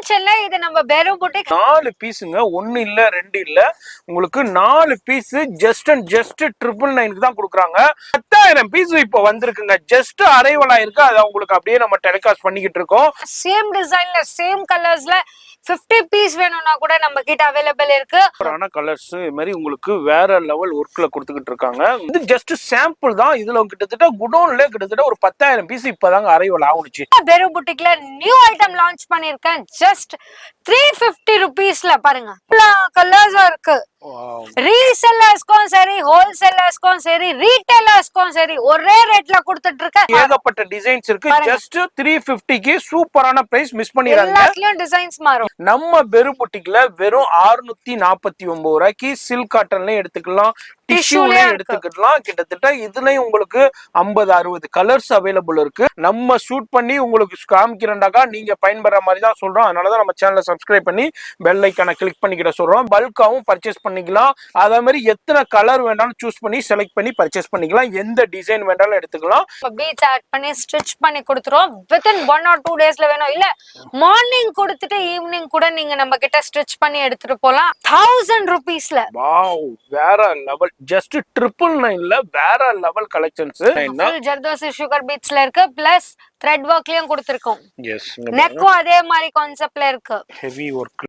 சென்னை இது நம்ம பேரு புட்டிக் 4 பீஸுங்க, 1 இல்ல 2 இல்ல, உங்களுக்கு 4 பீஸ் ஜஸ்ட் அண்ட் ஜஸ்ட் 999 தான் கொடுக்குறாங்க. 10,000 பீஸ் இப்போ வந்திருக்குங்க, ஜஸ்ட் அரைவல் ஆயிருக்கு. அதை உங்களுக்கு அப்படியே நம்ம டெலிகாஸ்ட் பண்ணிக்கிட்டு இருக்கோம். சேம் டிசைன்ல சேம் கலர்ஸ்ல 50 பீஸ் வேணும்னா கூட நம்ம கிட்ட அவைலபிள் இருக்கு. கலர்ஸ் இது மாதிரி உங்களுக்கு வேற லெவல் ஒர்க்ல கொடுத்துக்கிட்டு இருக்காங்க. இது ஜஸ்ட் சாம்பிள் தான். இதுல கிட்டத்தட்ட குடோன்ல கிட்டத்தட்ட ஒரு 10,000 பீஸ் இப்பதாங்க அரைவல் ஆகுச்சு. பேரு புட்டிக்ல நியூ ஐட்டம் லான்ச் பண்ணிருக்கேன். ஜஸ்ட் 350 rupeesல பாருங்க. கலர்ஸ் இருக்கு. ரீசெல்லர்ஸ்க்கும் சரி, ஹோல்சேலர்ஸ்க்கும் சரி, ரீட்டைலர்ஸ்க்கும் சரி ஒரே ரேட்ல கொடுத்துட்டு இருக்க ஏகப்பட்ட டிசைன்ஸ் இருக்கு. ஜஸ்ட் 350க்கு சூப்பரான பிரைஸ். மிஸ் பண்ணிராதீங்க. எல்லாத்துலயும் டிசைன்ஸ் மாறும். நம்ம பெரு புட்டிக்ல வெறும் 649 ரூபாய்க்கு சில்க் காட்டன்ல எடுத்துக்கலாம், டிஷ்யூல எடுத்துக்கலாம். கிட்டத்தட்ட இதுலயும் உங்களுக்கு 50-60 கலர்ஸ் அவைலபிள் இருக்கு. நம்ம ஷூட் பண்ணி உங்களுக்கு காமிக்கிறேன்டாக்கா நீங்க பயன்பெற மாதிரி தான் சொல்றோம். அதனாலதான் நம்ம சேனலை சப்ஸ்கிரைப் பண்ணி பெல் ஐக்கான கிளிக் பண்ணிக்கிட்ட சொல்றோம். பல்காவும் பர்ச்சேஸ் பண்ணிக்கலாம். அதே மாதிரி எத்தனை கலர் வேணாலும் சூஸ் பண்ணி செலக்ட் பண்ணி பர்ச்சேஸ் பண்ணிக்கலாம். எந்த டிசைன் வேணாலும் எடுத்துக்கலாம். பீட்ஸ் ஆட் பண்ணி ஸ்டிட்ச் பண்ணி கொடுத்துறோம். வித்தின் 1 or 2 daysல வேணும், இல்ல மார்னிங் கொடுத்துட்டு ஈவினிங் கூட நீங்க நம்ம கிட்ட ஸ்டிட்ச் பண்ணி எடுத்துட்டு போலாம். 1000 rupeesல. வாவ், வேற லெவல். ஜஸ்ட் 999ல வேற லெவல் கலெக்ஷன்ஸ். ஜர்தோசி சுகர் பீட்ஸ்ல இருக்கு. பிளஸ் த்ரெட் வர்க்லயும் கொடுத்திருக்கோம். எஸ், நெக்கும் அதே மாதிரி கான்செப்ட்ல இருக்கு. Heavy work.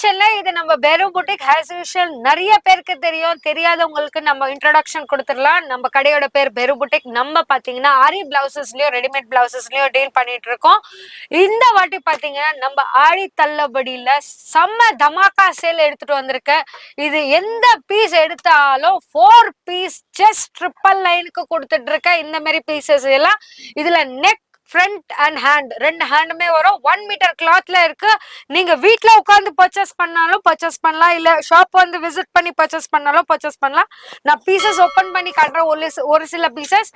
சென்னை இது நம்ம பேரு புட்டிக். ஆஸ் யூஷுவல் நிறைய பேருக்கு தெரியும், தெரியாதவங்களுக்கு நம்ம இன்ட்ரோடக்ஷன் கொடுத்துடலாம். நம்ம கடையோட பேர் பேரு புட்டிக். நம்ம பாத்தீங்கன்னா ஆரி பிளவுசஸ்லயும் ரெடிமேட் பிளவுசஸ்லயும் டீல் பண்ணிட்டு இருக்கோம். இந்த வாட்டி பாத்தீங்கன்னா நம்ம ஆடி தள்ளுபடியில செம்ம தமாக்கா சேல் எடுத்துட்டு வந்திருக்கேன். இது எந்த பீஸ் எடுத்தாலும் 4 பீஸ் ஜஸ்ட் 999க்கு கொடுத்துட்டு இருக்கேன். இந்த மாதிரி பீசஸ் எல்லாம் இதுல நெக், ஃப்ரண்ட் அண்ட் ஹேண்ட் ரெண்டு ஹேண்டுமே வரும். 1 மீட்டர் கிளாத்ல இருக்கு. நீங்க வீட்ல உட்காந்து பர்ச்சேஸ் பண்ணாலும் பர்ச்சேஸ் பண்ணலாம், இல்ல ஷாப் வந்து விசிட் பண்ணி பர்ச்சேஸ் பண்ணாலும் பர்ச்சேஸ் பண்ணலாம். நான் பீசஸ் ஓபன் பண்ணி காட்டுறேன். ஒரு சில pieces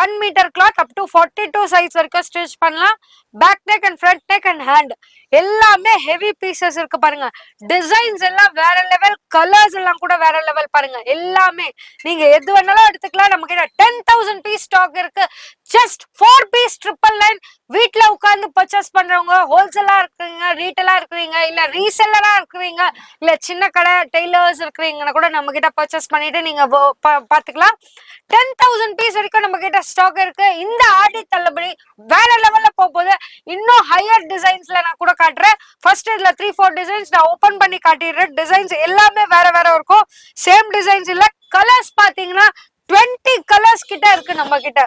1 metre cloth up to 42 size வரைக்கும் ஸ்டிச் பண்ணலாம். Back neck and front neck and hand எல்லாமே ஹெவி பீசஸ் இருக்கு பாருங்க. டிசைன்ஸ் எல்லாம் வேற லெவல், கலர்ஸ் எல்லாம் கூட வேற லெவல் பாருங்க. எல்லாமே நீங்க எது வேணாலும் எடுத்துக்கலாம். நம்ம கிட்ட 10,000 பீஸ் ஸ்டாக் இருக்கு. Just 4 piece 999. வீட்ல உட்கார்ந்து பர்ச்சேஸ் பண்றவங்க, ஹோல்சேலா இருக்கிறீங்க, ரீட்டைலா இருக்கிறீங்க, இல்ல ரீசெல்லரா இருக்கிறீங்க, இல்ல சின்ன கடை டெய்லர்ஸ் இருக்கிறீங்கன்னா கூட நம்ம கிட்ட பர்ச்சேஸ் பண்ணிட்டு நீங்க பாத்துக்கலாம். 10,000 பீஸ் வரைக்கும் நம்ம கிட்ட ஸ்டாக் இருக்கு. இந்த ஆடி தள்ளுபடி வேற லெவல்ல போகுது. இன்னும் ஹையர் டிசைன்ஸ்ல நான் கூட காட்டுறேன். ஃபர்ஸ்ட் இதுல 3-4 டிசைன்ஸ் நான் ஓபன் பண்ணி காட்டிடுறேன். டிசைன்ஸ் எல்லாமே வேற வேற இருக்கும். சேம் டிசைன்ஸ் இல்ல. கலர்ஸ் பாத்தீங்கன்னா 20 கலர்ஸ் கிட்ட இருக்கு நம்ம கிட்ட.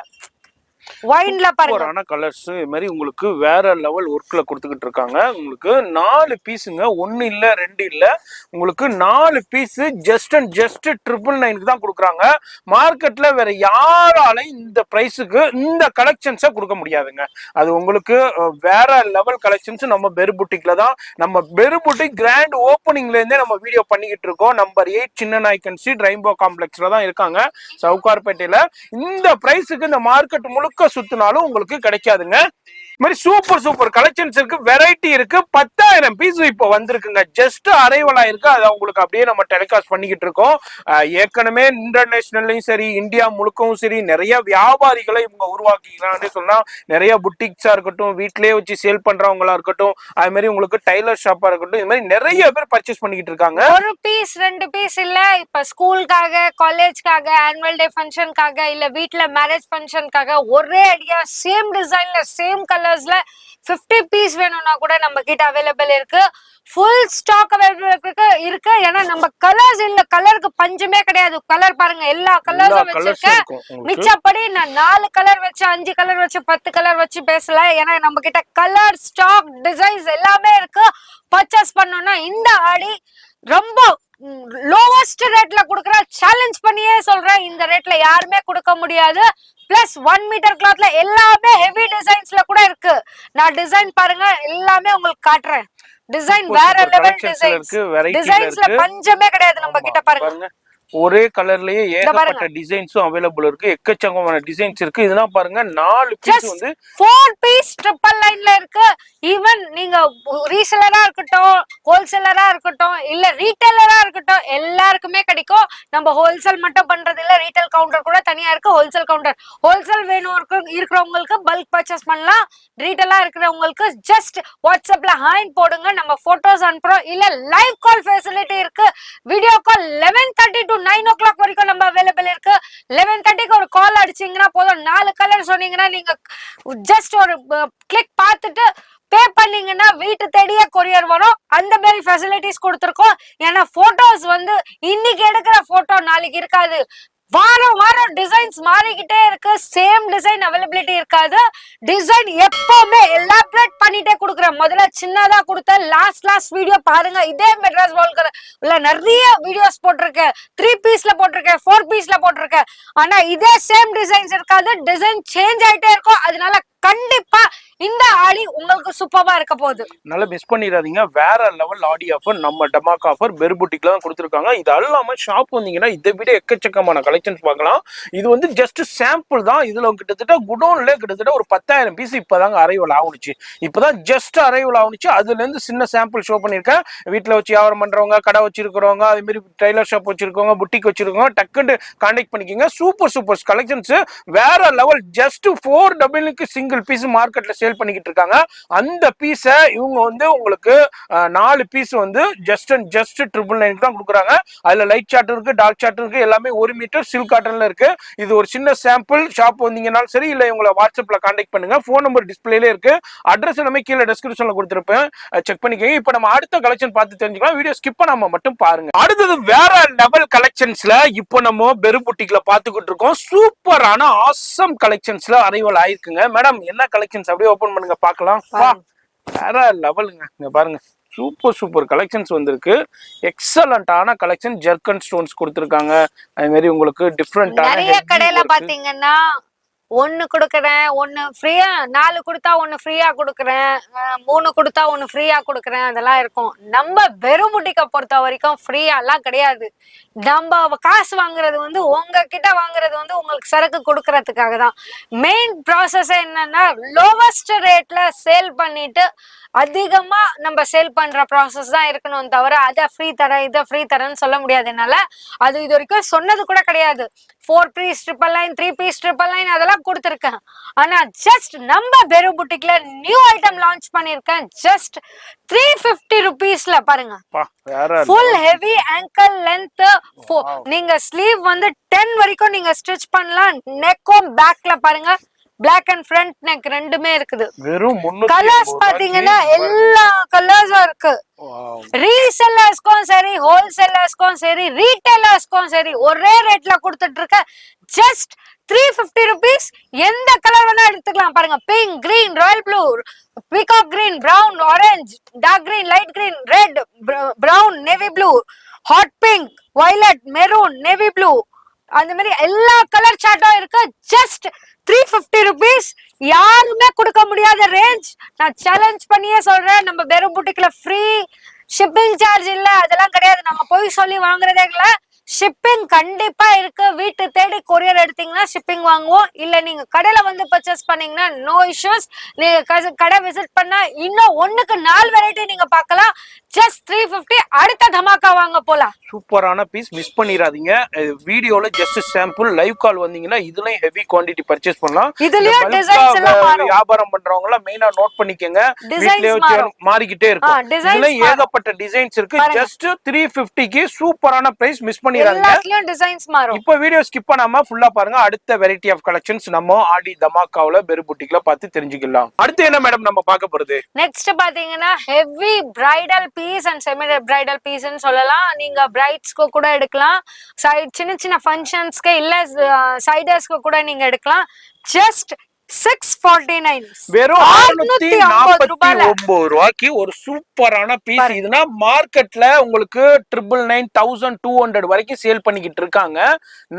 வைன்ல பாருங்க, கலர்ஸ் இது மாதிரி உங்களுக்கு வேற லெவல் ஒர்க்ல கொடுத்துக்கிட்டு இருக்காங்க. உங்களுக்கு 4 பீஸுங்க, 1 இல்ல 2 இல்ல, உங்களுக்கு 4 பீஸ் ஜஸ்ட் அண்ட் ஜஸ்ட் 999க்கு தான் கொடுக்குறாங்க. மார்க்கெட்ல வேற யாராலையும் இந்த பிரைஸுக்கு இந்த கலெக்ஷன்ஸை கொடுக்க முடியாதுங்க. அது உங்களுக்கு வேற லெவல் கலெக்ஷன்ஸ் நம்ம பெரு புட்டிக்ல தான். நம்ம பெரு புட்டிக் கிராண்ட் ஓப்பனிங்ல இருந்தே நம்ம வீடியோ பண்ணிக்கிட்டு இருக்கோம். நம்பர் 8 சின்ன நாயக்கன் ஸ்ட்ரீட் ரெயின்போ காம்ப்ளெக்ஸ்ல தான் இருக்காங்க, சவுகார்பேட்டையில. இந்த பிரைஸுக்கு இந்த மார்க்கெட் முழுக்க சுத்தினாலும் உங்களுக்கு கிடைக்காதுங்க. மாதிரி சூப்பர் கலெக்ஷன்ஸ் இருக்கு, வெரைட்டி இருக்கு. 10,000 பீஸ் இப்போ வந்திருக்குங்க. ஜஸ்ட் அரைவல் ஆயிருக்கு. அதை உங்களுக்கு அப்படியே நம்ம டெலிகாஸ்ட் பண்ணிக்கிட்டு இருக்கோம். ஏற்கனவே இன்டர்நேஷனல்லையும் சரி, இந்தியா முழுக்கவும் சரி, நிறைய வியாபாரிகளை இவங்க உருவாக்கிக்கிறான்னு சொன்னா, நிறைய புட்டிக்ஸா இருக்கட்டும், வீட்லயே வச்சு சேல் பண்றவங்களா இருக்கட்டும், அது மாதிரி உங்களுக்கு டைலர் ஷாப்பா இருக்கட்டும், இது மாதிரி நிறைய பேர் பர்ச்சேஸ் பண்ணிக்கிட்டு இருக்காங்க. 1 பீஸ் 2 பீஸ் இல்ல. இப்ப ஸ்கூலுக்காக, காலேஜ்க்காக, ஆனுவல் டே ஃபங்க்ஷனுக்காக, இல்ல வீட்ல மேரேஜ் ஃபங்க்ஷனுக்காக ஒரே ஐடியா சேம் டிசைன்ல சேம் கலர்ஸ்ல 50 பீஸ் வேணும்னா கூட நம்ம கிட்ட அவைலபிள் இருக்கு. ஃபுல் ஸ்டாக் அவைலபிள் இருக்கு. ஏன்னா நம்ம கலர்ஸ் இல்ல, கலருக்கு பஞ்சமே கிடையாது. கலர் பாருங்க, எல்லா கலர்ஸும் வச்சிருக்கேன். மிச்சப்படி நான் 4 கலர் வச்சு, 5 கலர் வச்சு, 10 கலர் வச்சு பேசல. ஏன்னா நம்ம கிட்ட கலர், ஸ்டாக், டிசைன்ஸ் எல்லாமே இருக்கு. பர்ச்சேஸ் பண்ணோம்னா இந்த ஆடி ரொம்ப லோவஸ்ட் ரேட்ல குடுக்குற, சேலஞ்ச் பண்ணியே சொல்றேன். இந்த ரேட்ல யாருமே கொடுக்க முடியாது. பிளஸ் 1 மீட்டர் கிளாத்ல எல்லாமே ஹெவி டிசைன்ஸ்ல கூட இருக்கு. நான் டிசைன் பாருங்க, எல்லாமே உங்களுக்கு காட்டுறேன். டிசைன் வேற லெவல் டிசைன்ஸ் இருக்கு, வெரைட்டில டிசைன்ஸ்ல இருக்கு. பஞ்சமே கிடையாது நம்ம கிட்ட பாருங்க. பாருங்க ஒரே கலர்லயே ஏகப்பட்ட டிசைன்ஸும் அவைலபிள் இருக்கு, எக்கச்சக்கமான டிசைன்ஸ் இருக்கு. இதெல்லாம் பாருங்க 4 பீஸ் வந்து 4 பீஸ் ட்ரிபிள் லைன்ல இருக்கு. ஈவன் நீங்க ரீசெல்லரா இருக்கட்டும், ஹோல்சேலரா இருக்கட்டும், இல்ல ரீட்டைலரா இருக்கட்டும், எல்லாருக்குமே கிடைக்கும். நம்ம ஹோல்சேல் மட்டும் பண்றது இல்ல, ரீட்டைல் கவுண்டர் கூட தனியா இருக்கு. ஹோல்சேல் கவுண்டர், ஹோல்சேல் வேணும் இருக்கிறவங்களுக்கு பல்க் பர்ச்சேஸ் பண்ணலாம். ரீட்டைலா இருக்கிறவங்களுக்கு ஜஸ்ட் வாட்ஸ்அப்ல ஹாய் போடுங்க, நம்ம போட்டோஸ் அனுப்புறோம். இல்ல லைவ் கால் ஃபெசிலிட்டி இருக்கு. வீடியோ கால் 11:30 to 9 o'clock வரைக்கும் நம்ம அவைலபிள் இருக்கு. 11:30க்கு ஒரு கால் அடிச்சீங்கன்னா போதும். 4 கலர் சொன்னீங்கன்னா நீங்க ஜஸ்ட் ஒரு கிளிக் பார்த்துட்டு பே பண்ணீங்கன்னா வீட்டு தேடியே கொரியர் வரும். அந்த மாதிரி ஃபெசிலிட்டிஸ் கொடுத்துருக்கோம். ஏன்னா போட்டோஸ் வந்து இன்னைக்கு எடுக்கிற போட்டோ நாளைக்கு இருக்காது. வாரம் வாரம் டிசைன்ஸ் மாறிக்கிட்டே இருக்கு. சேம் டிசைன் அவைலபிலிட்டி இருக்காது. டிசைன் எப்பவுமே எலாபரேட் பண்ணிட்டே கொடுக்குறேன். முதல்ல சின்னதா கொடுத்த லாஸ்ட் வீடியோ பாருங்க. இதே மெட்ராஸ் வால்கர் இல்ல நிறைய வீடியோஸ் போட்டிருக்கேன். 3 பீஸ்ல போட்டிருக்கேன், 4 பீஸ்ல போட்டிருக்கேன். ஆனா இதே சேம் டிசைன்ஸ் இருக்காது. டிசைன் சேஞ்ச் ஆயிட்டே இருக்கும். அதனால கண்டிப்பா இந்த ஆடி உங்களுக்கு சூப்பரா இருக்க போகுது. நல்லா மிஸ் பண்ணிடாதீங்க. வேற லெவல் ஆடி ஆஃபர் நம்ம டமாக் ஆஃபர் பெருபுட்டிக்ல தான் கொடுத்துருக்காங்க. இது அல்லாம ஷாப் வந்தீங்கன்னா இதை விட எக்கச்சக்கமான கலெக்ஷன்ஸ் பார்க்கலாம். இது வந்து ஜஸ்ட் சாம்பிள் தான். இதுல கிட்டத்தட்ட குடோன்ல கிட்டத்தட்ட ஒரு 10,000 பீஸ் இப்பதாங்க அரைவல் ஆகுனுச்சு. இப்பதான் ஜஸ்ட் அரைவல் ஆகுனுச்சு. அதுல இருந்து சின்ன சாம்பிள் ஷோ பண்ணிருக்கேன். வீட்டுல வச்சு வியாபாரம் பண்றவங்க, கடை வச்சிருக்கிறவங்க, அதே மாதிரி டைலர் ஷாப் வச்சிருக்கவங்க, புட்டிக் வச்சிருக்கவங்க டக்குன்னு கான்டாக்ட் பண்ணிக்கோங்க. சூப்பர் கலெக்ஷன்ஸ் வேற லெவல். ஜஸ்ட் 4 சிங்கிள் பீஸ் மார்க்கெட்ல சேல் பண்ணிக்கிட்டு இருக்காங்க. அந்த பீஸ இவங்க வந்து உங்களுக்கு 4 பீஸ் வந்து ஜஸ்ட் 999 தான் கொடுக்குறாங்க. அதுல லைட் சார்ட் இருக்கு, டார்க் சார்ட் இருக்கு, எல்லாமே 1 மீட்டர் சில்க் காட்டன்ல இருக்கு. இது ஒரு சின்ன சாம்பிள். ஷாப் வந்தீங்கன்னாலும் சரி, இல்ல இவங்களை வாட்ஸ்அப்ல கான்டாக்ட் பண்ணுங்க. போன் நம்பர் டிஸ்பிளேல இருக்கு. அட்ரஸ் எல்லாமே கீழே டிஸ்கிரிப்ஷன்ல கொடுத்துருப்பேன், செக் பண்ணிக்கோங்க. இப்ப நம்ம அடுத்த கலெக்ஷன் பார்த்து தெரிஞ்சுக்கலாம். வீடியோ ஸ்கிப் பண்ணாம மட்டும் பாருங்க. அடுத்தது வேற லெவல் கலெக்ஷன்ஸ்ல இப்போ நம்ம பெருபுட்டிக்ல பாத்துக்கிட்டு இருக்கோம். சூப்பரான ஆசம் கலெக்ஷன்ஸ்ல அரைவல் ஆயிருக்குங்க. மேடம் என்ன கலெக்ஷன்ஸ் அப்படியே ஓபன் பண்ணுங்க பார்க்கலாம். வேற லெவலுங்க. இங்க பாருங்க சூப்பர் கலெக்ஷன்ஸ் வந்திருக்கு. எக்ஸலண்டான கலெக்ஷன். ஜெர்கன் ஸ்டோன்ஸ் கொடுத்திருக்காங்க. அதே மாதிரி உங்களுக்கு டிஃபரெண்டான நிறைய கடையில பாத்தீங்கன்னா 1 கொடுக்கறேன் 1 ஃப்ரீயா, 4 கொடுத்தா 1 ஃப்ரீயா கொடுக்கறேன், 3 கொடுத்தா 1 ஃப்ரீயா கொடுக்கறேன், அதெல்லாம் இருக்கும். நம்ம பெருமுட்டிக்க பொறுத்த வரைக்கும் ஃப்ரீயா எல்லாம் கிடையாது. நம்ம காசு வாங்குறது வந்து உங்ககிட்ட வாங்குறது வந்து உங்களுக்கு சரக்கு கொடுக்கறதுக்காக தான். மெயின் ப்ராசஸ் என்னன்னா லோவஸ்ட் ரேட்ல சேல் பண்ணிட்டு அதிகமா நம்ம சேல் பண்ற ப்ராசஸ் தான் இருக்கணும் தவிர அதை ஃப்ரீ தரேன் இதை ஃப்ரீ தரேன்னு சொல்ல முடியாது என்னால. அது இது வரைக்கும் சொன்னது கூட கிடையாது. 4 piece triple line, 3 piece triple line அதெல்லாம் கொடுத்துருக்கேன். ஆனா ஜஸ்ட் நம்ம பெருபுட்டிக்ல நியூ ஐட்டம் லான்ச் பண்ணிருக்கேன். ஜஸ்ட் 350 ருபீஸ்ல பாருங்க. Full heavy ankle length. நீங்க ஸ்லீவ் வந்து 10 வரைக்கும் நீங்க ஸ்டிச் பண்ணலாம். நெக்கும் பேக்ல பாருங்க பிளாக் அண்ட் ஃப்ரண்ட் நெக் ரெண்டுமே இருக்குது. கலர்ஸ் பாத்தீங்கன்னா எல்லா கலர்ஸும் இருக்கு. ரீசெல்லர்ஸ்க்கும் சரி, ஹோல்சேலர்ஸ்க்கும் சரி, ரீட்டைலர்ஸ்க்கும் சரி ஒரே ரேட்ல கொடுத்துட்டு இருக்க. Just 350 rupees. எந்த கலர் வேணா எடுத்துக்கலாம். பாருங்க pink, green, royal blue, peacock green, brown, orange, dark green, light green, red, brown, navy blue, hot pink, violet, maroon, navy blue, அந்த மாதிரி எல்லா கலர் சார்ட்டும் இருக்கு. Just 350 rupees. யாருமே கொடுக்க முடியாத ரேஞ்ச். நான் சேலஞ்ச் பண்ணியே சொல்றேன். நம்ம பெருபுட்டிக்ல ஃப்ரீ ஷிப்பிங் சார்ஜ் இல்ல, அதெல்லாம் கிடையாது. நம்ம போய் சொல்லி வாங்குறதே இல்ல. ஷிப்பிங் கண்டிப்பா இருக்கு. வீட்டு தேடி கொரியர் எடுத்தீங்கன்னா ஷிப்பிங் வாங்குவோம். இல்ல நீங்க கடையில வந்து பர்ச்சேஸ் பண்ணீங்கன்னா நோ இஷ்யூஸ். நீங்க கடை விசிட் பண்ணா இன்னும் 1க்கு 4 வெரைட்டி நீங்க பார்க்கலாம். ஜஸ்ட் 350. அடுத்த தமாக்கா வாங்க போலாம். சூப்பரான பீஸ், மிஸ் பண்ணிடாதீங்க. வீடியோல ஜஸ்ட் சாம்பிள். லைவ் கால் வந்தீங்கன்னா இதுலயும் ஹெவி குவாண்டிட்டி பர்ச்சேஸ் பண்ணலாம். இதுலயும் டிசைன்ஸ் எல்லாம் மாறும். வியாபாரம் பண்றவங்க எல்லாம் மெயினா நோட் பண்ணிக்கங்க. வீட்லயே வச்சு மாறிக்கிட்டே இருக்கும். இதுல ஏகப்பட்ட டிசைன்ஸ் இருக்கு. ஜஸ்ட் 350க்கு சூப்பரான பிரைஸ். மிஸ் பண்ணிடாதீங்க. எல்லாத்துலயும் டிசைன்ஸ் மாறும். இப்போ வீடியோ ஸ்கிப் பண்ணாம ஃபுல்லா பாருங்க. அடுத்த வெரைட்டி ஆஃப் கலெக்ஷன்ஸ் நம்ம ஆடி தமாக்காவுல பெருபுட்டிக்ல பார்த்து தெரிஞ்சுக்கலாம். அடுத்து என்ன மேடம் நம்ம பார்க்க போறது? நெக்ஸ்ட் பாத்தீங்கன்னா heavy bridal piece and semi bridal பீஸ்னு சொல்லலாம். நீங்க பிரைட்ஸ்க்கு கூட எடுக்கலாம். சின்ன ஃபங்க்ஷன்ஸ்க்கு இல்ல சைடர்ஸ்க்கு கூட நீங்க எடுக்கலாம். ஜஸ்ட் 649. வெறும் 649 ரூபாய்க்கு ஒரு சூப்பரான பீஸ். இதுனா மார்க்கெட்ல உங்களுக்கு 999, 1200 வரைக்கும் சேல் பண்ணிக்கிட்டு இருக்காங்க.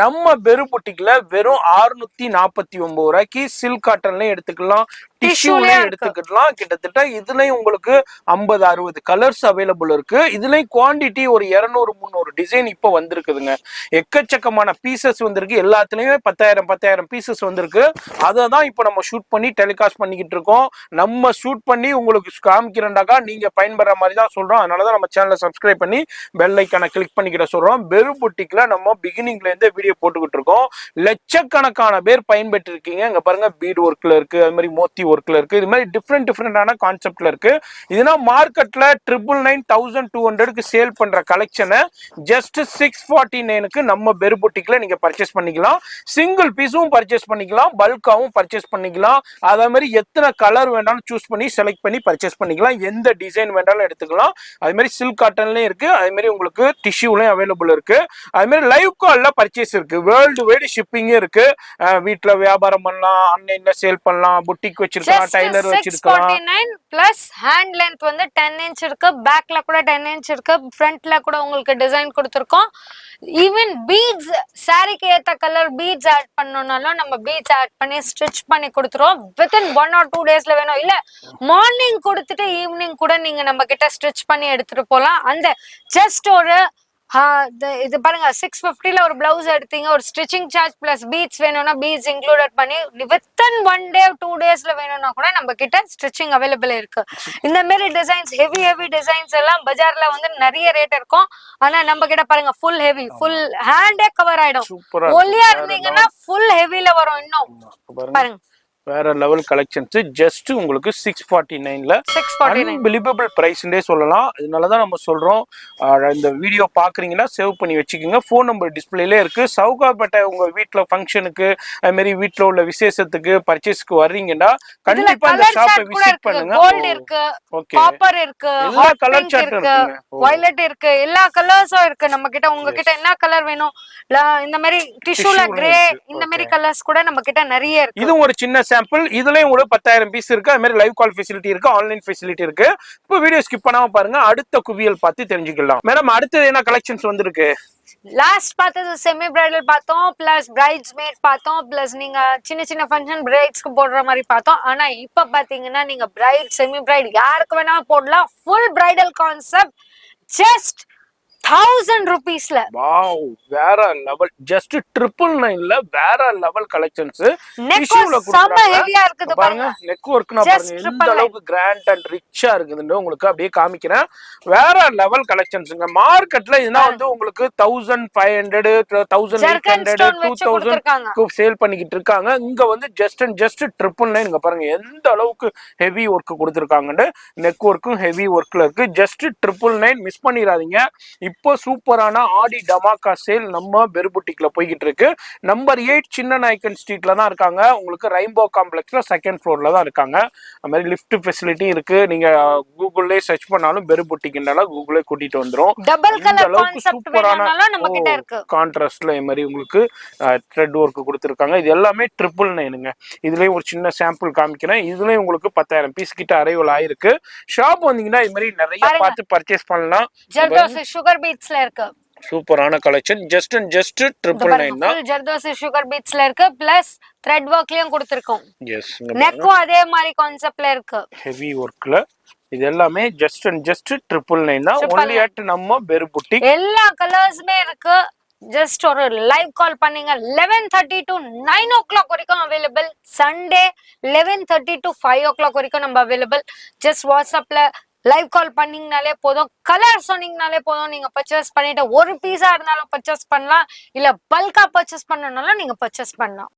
நம்ம பெருபுட்டிக்ல வெறும் 649 ரூபாய்க்கு சில்க் காட்டன்ல எடுத்துக்கலாம், டிஷ்யூலயும் எடுத்துக்கலாம். கிட்டத்தட்ட இதுலயும் உங்களுக்கு 50-60 கலர்ஸ் அவைலபிள் இருக்கு. இதுலயும் குவாண்டிட்டி ஒரு 200-300 டிசைன் இப்ப வந்திருக்குதுங்க. எக்கச்சக்கமான பீசஸ் வந்திருக்கு. எல்லாத்துலயுமே 10,000 பீசஸ் வந்திருக்கு. அதை தான் இப்ப நம்ம ஷூட் பண்ணி டெலிகாஸ்ட் பண்ணிக்கிட்டு இருக்கோம். நம்ம ஷூட் பண்ணி உங்களுக்கு காமிக்கிறேன்டாக்கா நீங்க பயன்படுற மாதிரி தான் சொல்றோம். அதனாலதான் நம்ம சேனலை சப்ஸ்கிரைப் பண்ணி பெல் ஐக்கான கிளிக் பண்ணிக்கிற சொல்றோம். பெரு புட்டிக்ல நம்ம பிகினிங்ல இருந்தே வீடியோ போட்டுக்கிட்டு இருக்கோம். லட்சக்கணக்கான பேர் பயன்பெற்று இருக்கீங்க. இங்க பாருங்க பீட் ஒர்க்ல இருக்கு, அது மாதிரி மோத்தி ஒர்க்ல இருக்கு, இது மாதிரி டிஃப்ரெண்டான கான்செப்ட்ல இருக்கு. இதுனா மார்க்கெட்ல 999,200க்கு சேல் பண்ற கலெக்ஷனை ஜஸ்ட் 649க்கு நம்ம பெரு புட்டிக்ல நீங்க பர்ச்சேஸ் பண்ணிக்கலாம். சிங்கிள் பீஸும் பர்ச்சேஸ் பண்ணிக்கலாம், பல்காவும் பர்ச்சேஸ் பண்ணிக்கலாம். அதே மாதிரி எத்தனை கலர் வேணாலும் சூஸ் பண்ணி செலக்ட் பண்ணி பர்ச்சேஸ் பண்ணிக்கலாம். எந்த டிசைன் வேணாலும் எடுத்துக்கலாம். அதே மாதிரி சில்க் காட்டன்லயும் இருக்கு, அதே மாதிரி உங்களுக்கு டிஷ்யூலயும் அவைலபிள் இருக்கு. அதே மாதிரி லைவ் கால்ல பர்ச்சேஸ் இருக்கு, வேர்ல்டு வைடு ஷிப்பிங்கும் இருக்கு. வீட்டுல வியாபாரம் பண்ணலாம், ஆன்லைன்ல சேல் பண்ணலாம், புட்டிக் வச்சிருக்கலாம், டைலர் வச்சிருக்கலாம். 649 பிளஸ் ஹேண்ட் லென்த் வந்து 10 இன்ச் இருக்கு, பேக்ல கூட 10 இன்ச் இருக்கு, ஃப்ரண்ட்ல கூட உங்களுக்கு டிசைன் கொடுத்துருக்கோம். ஈவன் பீட்ஸ், சாரிக்கு ஏத்த கலர் பீட்ஸ் ஆட் பண்ணணும்னாலும் நம்ம பீட்ஸ் ஆட் பண்ணி ஸ்டிச் பண்ணி கொடுத்துருவோம். வித்தின் 1 or 2 டேஸ்ல வேணும், இல்ல மார்னிங் கொடுத்துட்டு ஈவினிங் கூட நீங்க நம்ம கிட்ட ஸ்டிச் பண்ணி எடுத்துட்டு போலாம். அந்த ஜஸ்ட் ஒரு இது பாருங்க 650ல ஒரு பிளவுஸ் எடுத்தீங்க, ஒரு ஸ்டிச்சிங் சார்ஜ் பிளஸ் பீட்ஸ் வேணும்னா பீட்ஸ் இன்க்ளூடட் பண்ணி வித்தின் 1 day 2 டேஸ்ல வேணும்னா கூட நம்ம கிட்ட ஸ்டிச்சிங் அவைலபிள் இருக்கு. இந்த மாதிரி டிசைன்ஸ் ஹெவி டிசைன்ஸ் எல்லாம் பஜார்ல வந்து நிறைய ரேட் இருக்கும். ஆனா நம்ம கிட்ட பாருங்க ஃபுல் ஹெவி, ஃபுல் ஹேண்டே கவர் ஆயிடும். ஒல்லியா இருந்தீங்கன்னா ஃபுல் ஹெவில வரும். இன்னும் பாருங்க வேற லெவல் கலெக்ஷன்ஸ். ஜஸ்ட் உங்களுக்கு 649ல அன்பிலீவபிள் பிரைஸ்ன்றே சொல்லலாம். அதனாலதான் நம்ம சொல்றோம், இந்த வீடியோ பாக்குறீங்கன்னா சேவ் பண்ணி வச்சுக்கோங்க. போன் நம்பர் டிஸ்பிளேல இருக்கு. சவுகாப்பேட்டை உங்க வீட்டுல ஃபங்க்ஷனுக்கு, அது மாதிரி வீட்டுல உள்ள விசேஷத்துக்கு பர்ச்சேஸ்க்கு வர்றீங்கன்னா கண்டிப்பா இந்த ஷாப்பை விசிட் பண்ணுங்க. கோல்ட் இருக்கு, காப்பர் இருக்கு, எல்லா கலர் சார்ட் இருக்கு, வயலட் இருக்கு, எல்லா கலர்ஸும் இருக்கு நம்ம கிட்ட. உங்ககிட்ட என்ன கலர் வேணும், இந்த மாதிரி டிஷ்யூல கிரே, இந்த மாதிரி கலர்ஸ் கூட நம்ம கிட்ட நிறைய இருக்கு. இது ஒரு சின்ன சாம்பிள். இதுலயும் ஒரு 10,000 பீஸ் இருக்கு. அது மாதிரி லைவ் கால் ஃபெசிலிட்டி இருக்கு, ஆன்லைன் ஃபெசிலிட்டி இருக்கு. இப்போ வீடியோ ஸ்கிப் பண்ணாம பாருங்க, அடுத்த குவியல் பார்த்து தெரிஞ்சுக்கலாம். மேடம் அடுத்தது என்ன கலெக்ஷன்ஸ் வந்திருக்கு? லாஸ்ட் பார்த்தது செமி பிரைடல் பார்த்தோம், பிளஸ் பிரைட்ஸ் மேட் பார்த்தோம், பிளஸ் நீங்க சின்ன ஃபங்க்ஷன் பிரைட்ஸ்க்கு போடுற மாதிரி பார்த்தோம். ஆனா இப்ப பாத்தீங்கன்னா நீங்க பிரைட் செமி பிரைட் யாருக்கு வேணாலும் போடலாம். ஃபுல் பிரைடல் கான்செப்ட் ஜஸ்ட் 1000 rupeesல. வாவ், வேற லெவல். ஜஸ்ட் 999ல வேற லெவல் கலெக்ஷன்ஸ். டிஷ்யூல செம ஹெவியா இருக்குது பாருங்க. நெக் வர்க்னா பாருங்க எந்த அளவுக்கு கிராண்ட் அண்ட் ரிச்சா இருக்குதுன்னு உங்களுக்கு அப்படியே காமிக்கிறேன். வேற லெவல் கலெக்ஷன்ஸ்ங்க. மார்க்கெட்ல இதுனா வந்து உங்களுக்கு 1500, 1800, 2000 சேல் பண்ணிக்கிட்டு இருக்காங்க. இங்க வந்து ஜஸ்ட் 999. இங்க பாருங்க எந்த அளவுக்கு ஹெவி ஒர்க் கொடுத்திருக்காங்கன்னு. நெக் ஒர்க்கும் ஹெவி ஒர்க்ல இருக்கு. ஜஸ்ட் 999. மிஸ் பண்ணிடாதீங்க. இப்போ சூப்பரான ஆடி டமாக்கா சேல் நம்ம பெரு புட்டிக்ல போய்கிட்டு இருக்கு. நம்பர் 8 சின்ன நாயக்கன் ஸ்ட்ரீட்ல தான் இருக்காங்க. உங்களுக்கு ரெயின்போ காம்ப்ளெக்ஸ்ல 2nd ஃப்ளோர்ல தான் இருக்காங்க. அது மாதிரி லிஃப்ட் ஃபெசிலிட்டி இருக்கு. நீங்க கூகுள்லயே சர்ச் பண்ணாலும் பெரு புட்டிக்னால கூகுளே கூட்டிட்டு வந்துரும். டபுள் கலர் கான்செப்ட் வேணும்னாலும் நம்ம கிட்ட இருக்கு. கான்ட்ராஸ்ட்ல இந்த மாதிரி உங்களுக்கு த்ரெட் வர்க் கொடுத்திருக்காங்க. இது எல்லாமே 999ங்க. இதுலயும் ஒரு சின்ன சாம்பிள் காமிக்கிறேன். இதுலயும் உங்களுக்கு 10,000 பீஸ் கிட்ட அரைவல் ஆயிருக்கு. ஷாப் வந்தீங்கன்னா இது மாதிரி நிறைய பார்த்து பர்ச்சேஸ் பண்ணலாம். ஜர்தோசி சுகர் பீட்ஸ்ல இருக்கு. சூப்பரான கலெக்ஷன். ஜஸ்ட் 999 தான். ஜர்தோசி சுகர் பீட்ஸ்ல இருக்கு. பிளஸ் த்ரெட் வர்க்லயும் கொடுத்திருக்கோம். எஸ், நெக்கும் அதே மாதிரி கான்செப்ட்ல இருக்கு. ஹெவி வர்க்ல இது எல்லாமே ஜஸ்ட் 999 தான். ஒன்லி அட் நம்ம பெரு புட்டிக். எல்லா கலர்ஸ்மே இருக்கு. ஜஸ்ட் ஒரு லைவ் கால் பண்ணீங்க 11:30 to 9 o'clock வரைக்கும் அவைலபிள். சண்டே 11:30 to 5 o'clock வரைக்கும் நம்ம அவைலபிள். ஜஸ்ட் வாட்ஸ்அப்ல லைவ் கால் பண்ணீங்கனாலே போதும், கலர் சொன்னீங்கனாலே போதும், நீங்க பர்ச்சேஸ் பண்ணிட்டு ஒரு பீஸா இருந்தாலும் பர்ச்சேஸ் பண்ணலாம், இல்ல பல்கா பர்ச்சேஸ் பண்ணனாலும் நீங்க பர்ச்சேஸ் பண்ணலாம்.